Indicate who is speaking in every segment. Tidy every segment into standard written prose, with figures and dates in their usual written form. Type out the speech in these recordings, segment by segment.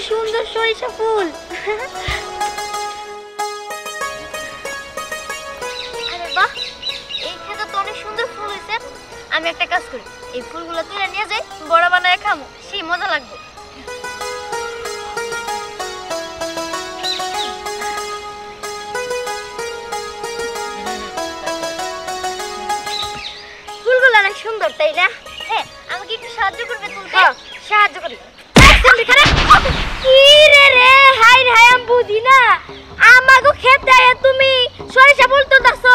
Speaker 1: সুন্দর সরিষা ফুল। আরে বাহ, এই ক্ষেতে তো অনেক সুন্দর ফুল হয়েছে। আমি একটা কাজ করি, এই ফুলগুলো তুলে নিয়ে যাই, বড় বানায় খাবো, সেই মজা লাগবে। ফুলগুলো অনেক সুন্দর, তাই না? হ্যাঁ, আমাকে একটু সাহায্য করবে তুলতে? সাহায্য করি। কি রে রে, হাই হাই, আমি বুঝি না। আমাগো খেতে তুমি সরিষা ফুল তুলতাছো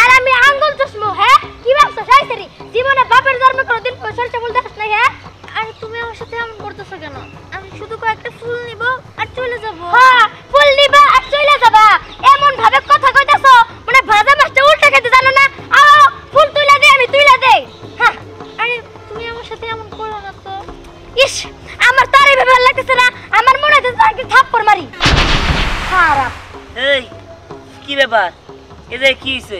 Speaker 1: আর আমি আঙ্গুল চুষমু। হ্যাঁ, কি ভাবছো সাইসেরি? জীবনে বাপের জন্মে কোনোদিন সরিষা ফুল দেখাস নাই? হ্যাঁ, আর তুমি আমার সাথে এমন করতেছো কেন? আমি শুধু কয়েকটা ফুল নিব আর চলে যাব। হ্যাঁ, ফুল নিবা আর চলে যাবা, এমন ভাবে কথা কইতাছো মানে ভাজা মাছটা উল্টা খেতে জানো না? আও ফুল তুইলা দে, আমি তুইলা দেই। হ্যাঁ, আরে তুমি আমার সাথে এমন করো না তো। ইস, আমার তার এই ভালো লাগতেছে না। আমার মনে হচ্ছে তাকে থাপ্পড় মারি। খারাপ।
Speaker 2: এই কি ব্যাপার? এতে কি হইছে?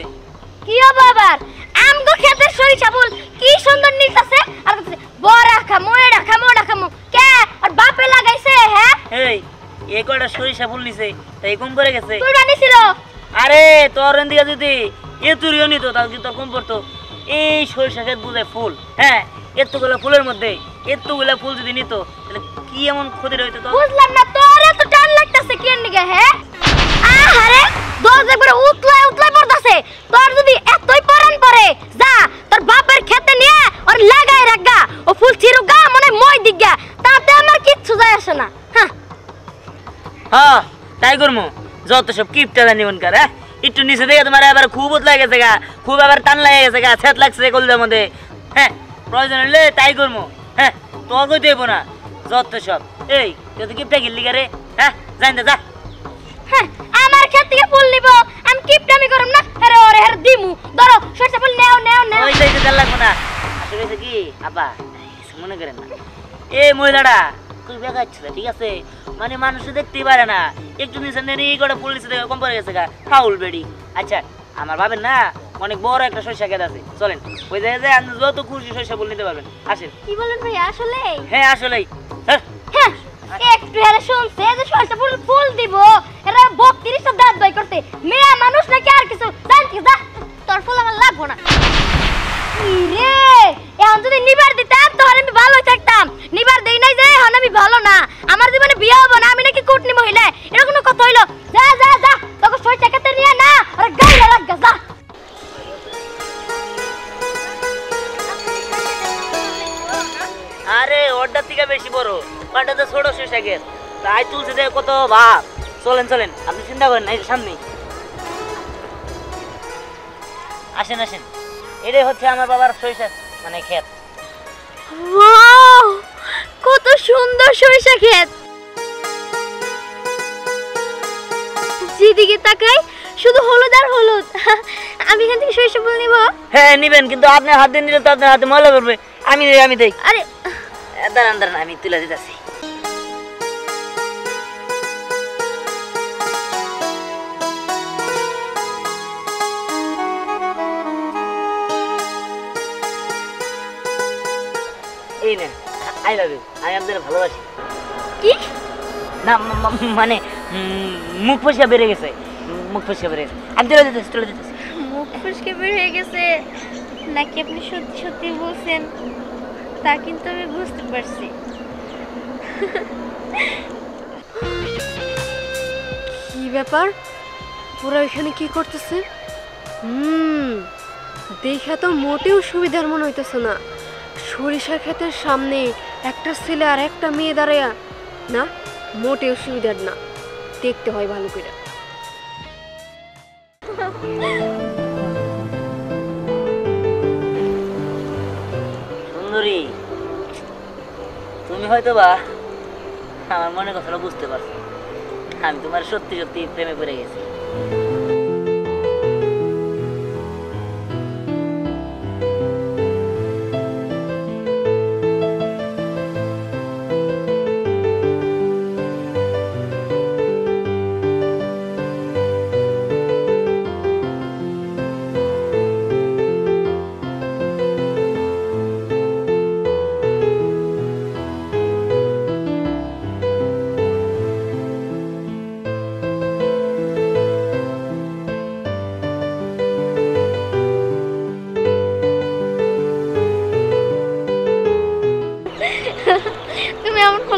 Speaker 1: কি হবে আবার? আমগো ক্ষেতের সরিষা ফুল কি সুন্দর নিতাছে আর বলতেছে বড়া খামু, এড়া খামু, ওড়া খামু। কে আর বাপে লাগাইছে? হ্যাঁ,
Speaker 2: এই এ কয়টা সরিষা ফুল নিছে তাই কম করে গেছে?
Speaker 1: তুই বানিছিল?
Speaker 2: আরে তোর এদিকে যদি এ তুরিও নিত তাও কি তোর কম পড়তো? এই সরিষা ক্ষেত বুঝে ফুল, হ্যাঁ, এতগুলো ফুলের মধ্যে এতগুলো ফুল যদি নিত তাহলে কি এমন ক্ষতি হইতো? তো
Speaker 1: বুঝলাম না, তোর এত টান লাগতাছে কি নিগে? হ্যাঁ, আহারে দোজ একবারে উতলায় উতলায় পড়তাছে। তোর যদি এতই পরান পড়ে, যা তোর বাপের খেতে নিয়ে আর লাগাই রাখগা, ও ফুল চিরুগা মনে মই দিগা, তাতে আমার কিচ্ছু যায় আসে না। হ্যাঁ
Speaker 2: হ্যাঁ, তাই করমু। যত সব কিপটা জানি মনকার। হ্যাঁ, একটু নিচে দেখে তোমার এবার খুব উতলা গেছে গা, খুব আবার টান লাগে গেছে গা, ছেদ লাগছে কলজার মধ্যে। হ্যাঁ, প্রয়োজন হলে তাই করমু। হ্যাঁ, তোর কই দেবো না যত সব। এই তুই তো কিপটা গিল্লি গারে। হ্যাঁ, জান যা।
Speaker 1: হ্যাঁ, আমার ক্ষেত থেকে ফুল নিব, আমি কিপটামি করব না। আরে ওরে হের দিমু, ধরো সরষা ফুল নেও নেও নেও।
Speaker 2: ওই যাইতে দেন লাগবো না। আসলে হয়েছে কি আব্বা, মনে করেন না, এই মহিলাটা তুই বেগাচ্ছিল, ঠিক আছে? মানে মানুষ দেখতেই পারে না, একটু নিচে নেই করে ফুল নিচে কম পড়ে গেছে গা, ফাউল বেড়ি। আচ্ছা, আমার ভাবেন না অনেক বড় একটা সরিষা ক্ষেত আছে, চলেন ওই জায়গায় আপনি যত খুশি সরিষা ফুল নিতে পারবেন। আসেন।
Speaker 1: কি বলেন ভাই? আসলে?
Speaker 2: হ্যাঁ, আসলেই। হ্যাঁ,
Speaker 1: একটু হেরে শুনছে যে সরষা ফুল ফুল দিব, এরা 32টা দাঁত বাই করতে। মেয়ে মানুষ নাকি আর কিছু জানতি? যা, তোর ফুল আমার লাগবো না। রে, এখন যদি নিবার দিতাম তাহলে আমি ভালোই থাকতাম। নিবার দেই নাই যে এখন আমি ভালো না। আমার জীবনে বিয়ে হবো না, আমি নাকি কুটনি মহিলা, এটা কোনো কথা হইলো? যা যা যা, তোকে সরিষা খেতে নিয়ে না আর গাইলা লাগা, যা।
Speaker 2: আরে ওরটার থেকে বেশি বড়, ওটা তো ছোট সরিষা ক্ষেত, তাই তুলছে দেখে কত ভাব। চলেন চলেন, আপনি চিন্তা করেন না, এই সামনেই। আসেন আসেন, এটাই হচ্ছে আমার বাবার সরিষা মানে ক্ষেত।
Speaker 1: ওয়াও, কত সুন্দর সরিষা ক্ষেত। যেদিকে তাকাই শুধু হলুদ আর হলুদ। আমি এখান থেকে সরিষা ফুল নিব?
Speaker 2: হ্যাঁ নিবেন, কিন্তু আপনার হাত দিয়ে নিলে তো আপনার হাতে ময়লা করবে। আমি দেই।
Speaker 1: আরে
Speaker 2: দাঁড়ান দাঁড়ান, আমি তুলে দিতেছি। এই নেন, আই লাভ ইউ, আমি আপনাদের ভালোবাসি।
Speaker 1: কি?
Speaker 2: না মানে মুখ ফসকা বেড়ে গেছে, মুখ ফসকা বেড়ে গেছে। আমি তুলে দিতেছি।
Speaker 1: মুখ ফসকে বের হয়ে গেছে নাকি আপনি সত্যি সত্যি বলছেন তা কিন্তু আমি বুঝতে পারছি।
Speaker 3: কি ব্যাপার, ওরা এখানে কি করতেছে? দেখা তো মোটেও সুবিধার মনে হইতেছে না। সরিষা ক্ষেতের সামনে একটা ছেলে আর একটা মেয়ে দাঁড়ায়া, না মোটেও সুবিধার না, দেখতে হয় ভালো করে।
Speaker 2: সুন্দরী, তুমি হয়তো বা আমার মনের কথাটা বুঝতে পারছো। আমি তোমার সত্যি সত্যি প্রেমে পড়ে গেছি।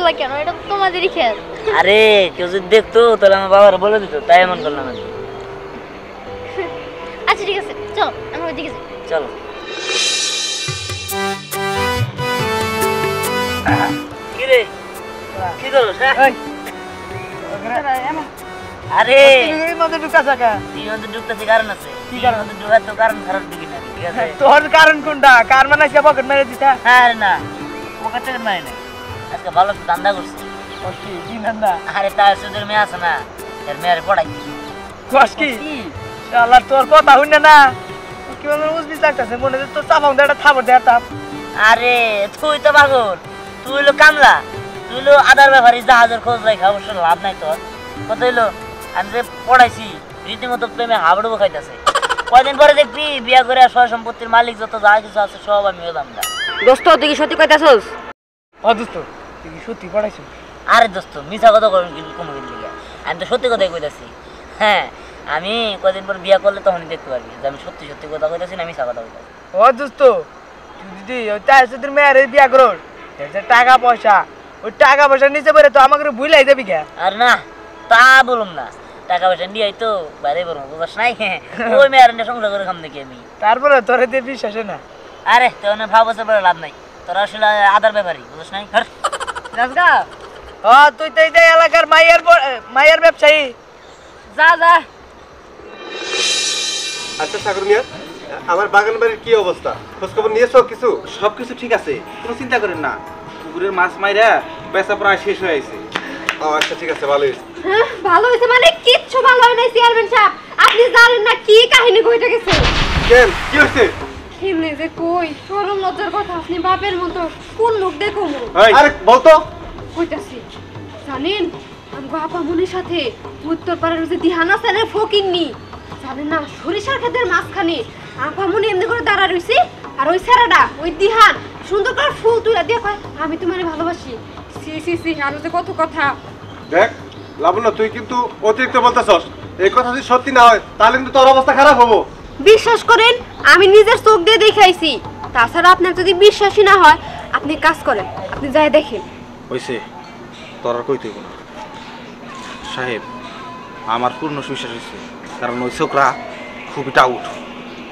Speaker 1: বললা কেন? এটা তো তোমাদেরই খেত।
Speaker 2: আরে কেউ যদি দেখতো তাহলে আমার বাবার বলে দিত, তাই এমন করলাম আমি।
Speaker 1: আচ্ছা ঠিক আছে, চল আমরা ওইদিকে যাই।
Speaker 2: চলো। কি রে, কি করছ? আরে তুই অন্তর ঢুকতেছি কারণ আছে।
Speaker 4: কি কারণ?
Speaker 2: অন্তর ঢুকার তো কারণ খারাপ দিবি না, ঠিক আছে?
Speaker 4: তোর কারণ কোনটা? কার মানে সে পকেট মেরে দিতা?
Speaker 2: আরে না, পকেট থেকে মারি নাই, আজকে ভালো একটু ধান্দা করছি।
Speaker 4: ওর কি কি নান্দা?
Speaker 2: আরে তার সুদের মেয়ে আছে না, এর মেয়ের পড়াই।
Speaker 4: কস কি? শালা তোর কথা হইনা না, কি বলে বুঝবি চাইতাছে মনে হচ্ছে তোর চাপাম দেটা থাবর দেতাম।
Speaker 2: আরে তুই তো পাগল, তুই হলো কামলা, তুই হলো আদার ব্যাপারে জাহাজের খোঁজ রাখা, অবশ্য লাভ নাই তোর। কত হইলো আমি যে পড়াইছি রীতিমতো প্রেমে হাবড়ুবো খাইতেছে। কয়দিন পরে দেখবি বিয়া করে সয় সম্পত্তির মালিক যত যা কিছু আছে সব আমি হলাম না।
Speaker 3: দোস্ত তুই কি সত্যি কইতাছস?
Speaker 4: ও দোস্ত তুই কি সত্যি পড়াইছ?
Speaker 2: আরে দোস্ত মিছা কথা করেন কোনো দিন দিকে, আমি তো সত্যি কথাই কইতাছি। হ্যাঁ, আমি কয়দিন পর বিয়া করলে তখনই দেখতে পারবি যে আমি সত্যি সত্যি কথা কইতাছি না মিছা কথা কইতাছি।
Speaker 4: ও দোস্ত তুই যদি ওই তাই তোর মেয়ের বিয়া করস, এর যে টাকা পয়সা, ওই টাকা পয়সা নিচে পড়ে তো আমাকে ভুলাই যাবি কে?
Speaker 2: আর না তা বলুম না, টাকা পয়সা নিয়ে তো বাইরে বলবো, বুঝাস নাই? ওই মেয়ের নিয়ে সংসার করে খাম নাকি আমি?
Speaker 4: তারপরে তোরে দিয়ে বিশ্বাস না।
Speaker 2: আরে তোর না ভাব বছর পরে লাভ নাই, তোর আসলে আদার ব্যাপারই, বুঝাস নাই? রাজগা
Speaker 4: ও তুই তো এই যে এলাকার মাইয়ার ব্যবসায়ী।
Speaker 2: যা যা।
Speaker 5: আচ্ছা সাগর মিয়া, আমার বাগান বাড়ির কি অবস্থা, খোঁজ খবর নিয়েছো কিছু?
Speaker 6: সবকিছু ঠিক আছে, কোনো চিন্তা করেন না। পুকুরের মাছ মাইরা বেচা প্রায় শেষ হয়ে গেছে।
Speaker 5: ও আচ্ছা ঠিক আছে, ভালোই হয়েছে।
Speaker 3: হ্যাঁ ভালো হইছে মানে কিচ্ছু ভালো হয় নাই চেয়ারম্যান সাহেব। আপনি জানেন না কি কাহিনী কইতে গেছে?
Speaker 5: কেন কি হয়েছে?
Speaker 3: কেমনে যে কই, শরম লজ্জার কথা আপনি বাপের মতো কোন মুখ দেখো
Speaker 5: আরে বলতো।
Speaker 3: কইতাছি জানেন আমগো আপামনির সাথে উত্তরপাড়ার যে দিহান আছে না ফকিন্নি, জানেন না সরিষার ক্ষেতের মাঝখানে আপামনি এমনি করে দাঁড়া রইছে, আর ওই ছেড়াটা ওই দিহান সুন্দর করে ফুল তুলে দিয়ে কয় আমি তোমারে ভালোবাসি। সি সি সি আরো যে কত কথা।
Speaker 5: দেখ লাবণ্য, তুই কিন্তু অতিরিক্ত বলতেছস। এই কথা যদি সত্যি না হয় তাহলে কিন্তু তোর অবস্থা খারাপ হবো।
Speaker 3: বিশ্বাস করেন আমি নিজের চোখ দিয়ে দেখাইছি, তাছাড়া আপনার যদি বিশ্বাসই না হয় আপনি কাজ করেন, আপনি যাই দেখেন।
Speaker 6: হয়েছে, তোর আর কইতে হইব না সাহেব, আমার পূর্ণ বিশ্বাস হয়েছে। কারণ ওই ছোকরা খুবই টাউট,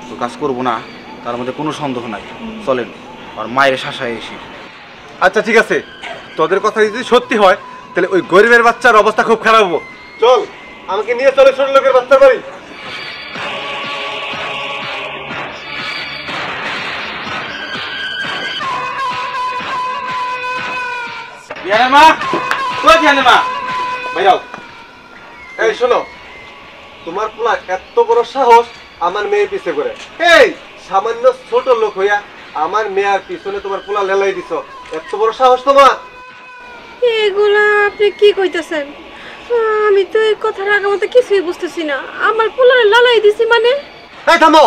Speaker 6: তো কাজ করবো না তার মধ্যে কোনো সন্দেহ নাই। চলেন আর মায়ের শাসায় এসি।
Speaker 5: আচ্ছা ঠিক আছে, তোদের কথা যদি সত্যি হয় তাহলে ওই গরিবের বাচ্চার অবস্থা খুব খারাপ হবো। চল আমাকে নিয়ে চলে ছোট লোকের বাচ্চার বাড়ি।
Speaker 6: বিয়ানের মা, কই বিয়ানের মা? ভাইরাও
Speaker 5: এই শোনো, তোমার পোলা এত বড় সাহস আমার মেয়ের পিছে করে। এই সামান্য ছোট লোক হইয়া আমার মেয়ের পিছনে তোমার পোলা লেলাই দিছো, এত বড় সাহস তোমার?
Speaker 3: এগুলা আপনি কি কইতেছেন? আমি তো এই কথার আগে মতো কিছুই বুঝতেছি না। আমার পোলারে লালাই দিছি মানে?
Speaker 5: এই থামো,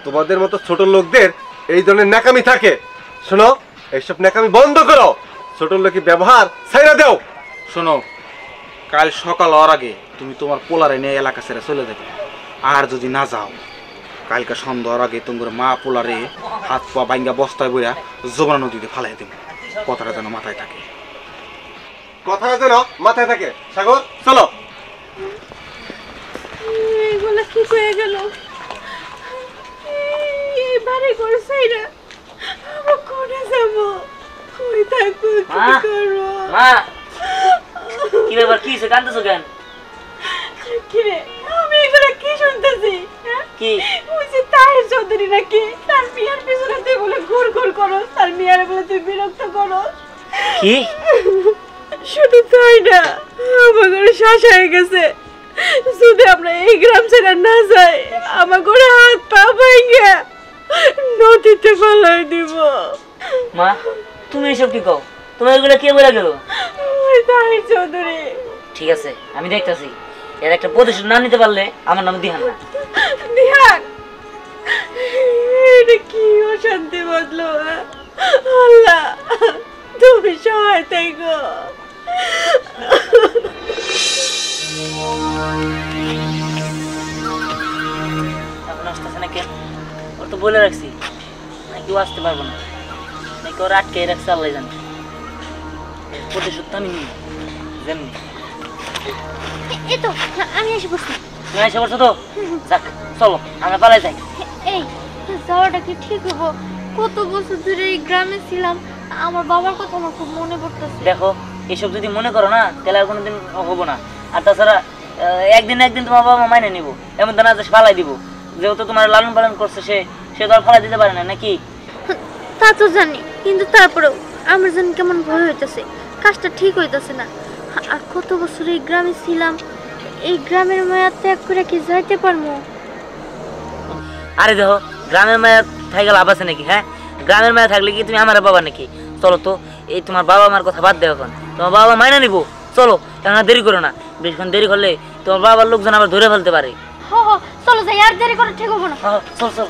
Speaker 5: তোমাদের মতো ছোট লোকদের এই ধরনের ন্যাকামি থাকে। শোনো, এইসব ন্যাকামি বন্ধ করো, ছোট লোকের ব্যবহার ছাইড়া দাও।
Speaker 6: শোনো, কাল সকাল হওয়ার আগে তুমি তোমার পোলারে নিয়ে এলাকা ছেড়ে চলে যাবে। আর যদি না যাও, কালকে সন্ধ্যা হওয়ার আগে তোমার মা পোলারে হাত পা বাইঙ্গা বস্তায় বইয়া যমুনা নদীতে ফালাই দেব। কথাটা যেন মাথায় থাকে।
Speaker 5: কথাটা যেন মাথায় থাকে। সাগর চলো।
Speaker 3: এগুলা কি কয়ে গেল? এই বাড়ি ঘর ছাইরা আমরা কোনে যাব? কই থাকবো, কি করব?
Speaker 2: মা কি ব্যাপার, কি হয়েছে, কাঁদতেছো কেন?
Speaker 3: কি রে আমি এগুলা কি শুনতেছি?
Speaker 2: কি
Speaker 3: ওই যে তাহের চৌধুরী নাকি তার বিয়ার পিছনে তুই বলে ঘুর ঘুর করো, তার বিয়ারে বলে তুই বিরক্ত করো।
Speaker 2: কি
Speaker 3: শুধু তাই না, আমার শ্বাস হয়ে গেছে। যদি আমরা এই গ্রাম ছেড়ে না যাই, আমার ঘরে হাত পা ভাঙে নদীতে ফেলাই দিব।
Speaker 2: মা তুমি এসব কি কও? তোমার এগুলো কে বলে গেল?
Speaker 3: ওই তাহের চৌধুরী।
Speaker 2: ঠিক আছে আমি দেখতেছি, এর একটা প্রতিশোধ না নিতে পারলে আমার নাম দিহান না।
Speaker 3: দিহান, এটা কি অশান্তি বাঁধলো? আল্লাহ তুমি সহায় থেকো।
Speaker 2: এখন আসতেছে না কেন? ওর তো বলে রাখছি নাকি ও আসতে পারবো না, নাকি ওর আটকে রাখছে আল্লাহ জানে। প্রতিশোধ তো আমি নিই যেমনি।
Speaker 1: এই তো আমি এসে বসছি।
Speaker 2: তুমি এসে পড়ছো তো? যাক চলো আমরা পালাই যাই।
Speaker 1: এই যাওয়াটা কি ঠিক হবো? কত বছর ধরে এই গ্রামে ছিলাম, আমার বাবার কথা আমার খুব মনে পড়তেছে।
Speaker 2: দেখো এসব যদি মনে করো না তাহলে আর কোনোদিন হবো না। আর তাছাড়া একদিন না একদিন তোমার বাবা মা মাইনে নিবো, এমন তো না যে ফালাই দিব। যেহেতু তোমার লালন পালন করছে সে তো আর ফালাই দিতে পারে না নাকি?
Speaker 1: তা তো জানি, কিন্তু তারপরেও আমার যেন কেমন ভয় হইতেছে, কাজটা ঠিক হইতেছে না। আর কত বছর এই গ্রামে ছিলাম, এই গ্রামের মায়া ত্যাগ করে কি যাইতে পারবো?
Speaker 2: আরে দেখো গ্রামের মায়া থাকলে লাভ আছে নাকি? হ্যাঁ, গ্রামের মায়া থাকলে কি তুমি আমার বাবা নাকি? চলো তো, এই তোমার বাবা মার কথা বাদ দেও এখন, তোমার বাবা মাইনা নিবো। চলো এখন আর দেরি করো না, বেশিক্ষণ দেরি করলে তোমার বাবার লোকজন আবার ধরে ফেলতে পারে।
Speaker 1: চলো যাই, আর দেরি করে ঠিক হবো না।
Speaker 2: চল চল।